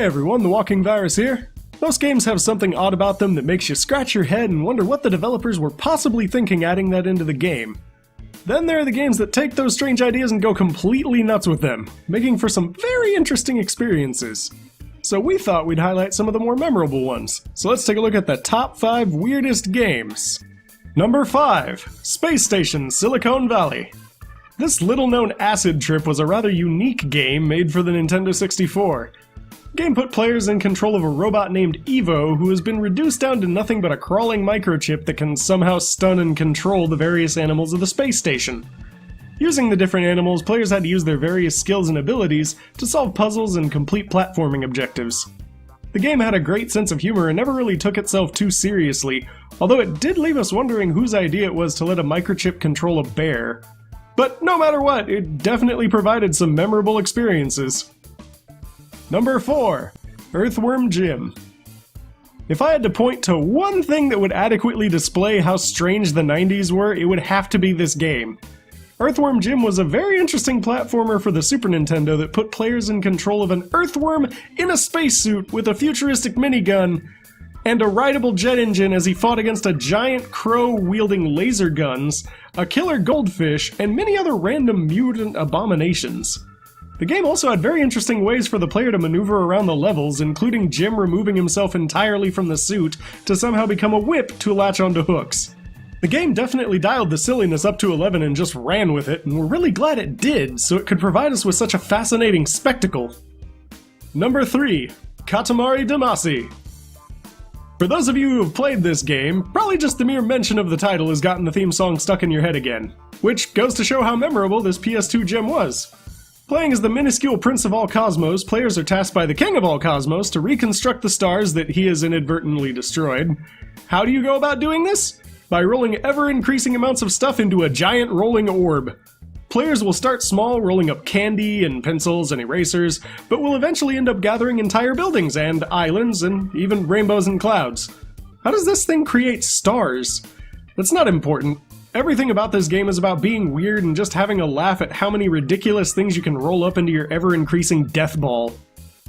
Hey everyone, the Walking Virus here. Most games have something odd about them that makes you scratch your head and wonder what the developers were possibly thinking adding that into the game. Then there are the games that take those strange ideas and go completely nuts with them, making for some very interesting experiences. So we thought we'd highlight some of the more memorable ones. So let's take a look at the top 5 weirdest games. Number 5. Space Station Silicon Valley. This little-known acid trip was a rather unique game made for the Nintendo 64. The game put players in control of a robot named Evo who has been reduced down to nothing but a crawling microchip that can somehow stun and control the various animals of the space station. Using the different animals, players had to use their various skills and abilities to solve puzzles and complete platforming objectives. The game had a great sense of humor and never really took itself too seriously, although it did leave us wondering whose idea it was to let a microchip control a bear. But no matter what, it definitely provided some memorable experiences. Number 4. Earthworm Jim. If I had to point to one thing that would adequately display how strange the 90s were, it would have to be this game. Earthworm Jim was a very interesting platformer for the Super Nintendo that put players in control of an earthworm in a spacesuit with a futuristic minigun and a rideable jet engine as he fought against a giant crow wielding laser guns, a killer goldfish, and many other random mutant abominations. The game also had very interesting ways for the player to maneuver around the levels, including Jim removing himself entirely from the suit to somehow become a whip to latch onto hooks. The game definitely dialed the silliness up to 11 and just ran with it, and we're really glad it did, so it could provide us with such a fascinating spectacle. Number 3. Katamari Damacy. For those of you who have played this game, probably just the mere mention of the title has gotten the theme song stuck in your head again, which goes to show how memorable this PS2 gem was. Playing as the minuscule Prince of All Cosmos, players are tasked by the King of All Cosmos to reconstruct the stars that he has inadvertently destroyed. How do you go about doing this? By rolling ever-increasing amounts of stuff into a giant rolling orb. Players will start small, rolling up candy and pencils and erasers, but will eventually end up gathering entire buildings and islands and even rainbows and clouds. How does this thing create stars? That's not important. Everything about this game is about being weird and just having a laugh at how many ridiculous things you can roll up into your ever-increasing death ball.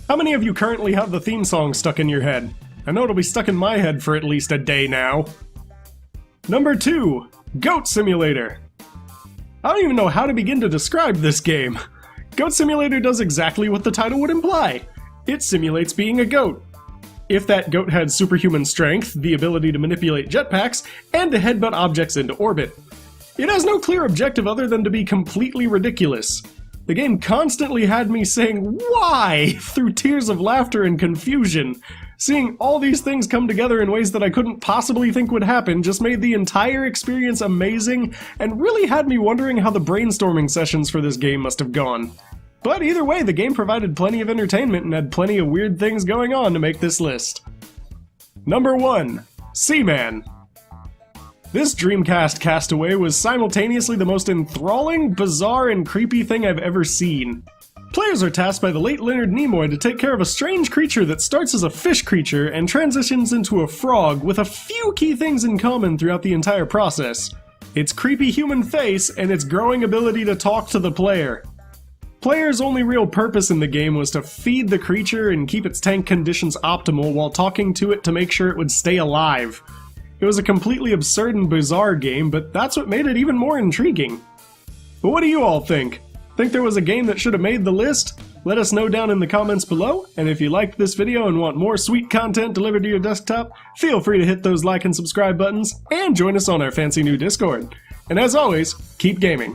How many of you currently have the theme song stuck in your head? I know it'll be stuck in my head for at least a day now. Number 2. Goat Simulator. I don't even know how to begin to describe this game. Goat Simulator does exactly what the title would imply. It simulates being a goat. If that goat had superhuman strength, the ability to manipulate jetpacks, and to headbutt objects into orbit. It has no clear objective other than to be completely ridiculous. The game constantly had me saying, "Why?" through tears of laughter and confusion. Seeing all these things come together in ways that I couldn't possibly think would happen just made the entire experience amazing and really had me wondering how the brainstorming sessions for this game must have gone. But either way, the game provided plenty of entertainment and had plenty of weird things going on to make this list. Number 1. Seaman. This Dreamcast castaway was simultaneously the most enthralling, bizarre, and creepy thing I've ever seen. Players are tasked by the late Leonard Nimoy to take care of a strange creature that starts as a fish creature and transitions into a frog with a few key things in common throughout the entire process. Its creepy human face and its growing ability to talk to the player. Players' only real purpose in the game was to feed the creature and keep its tank conditions optimal while talking to it to make sure it would stay alive. It was a completely absurd and bizarre game, but that's what made it even more intriguing. But what do you all think? Think there was a game that should have made the list? Let us know down in the comments below, and if you liked this video and want more sweet content delivered to your desktop, feel free to hit those like and subscribe buttons, and join us on our fancy new Discord. And as always, keep gaming.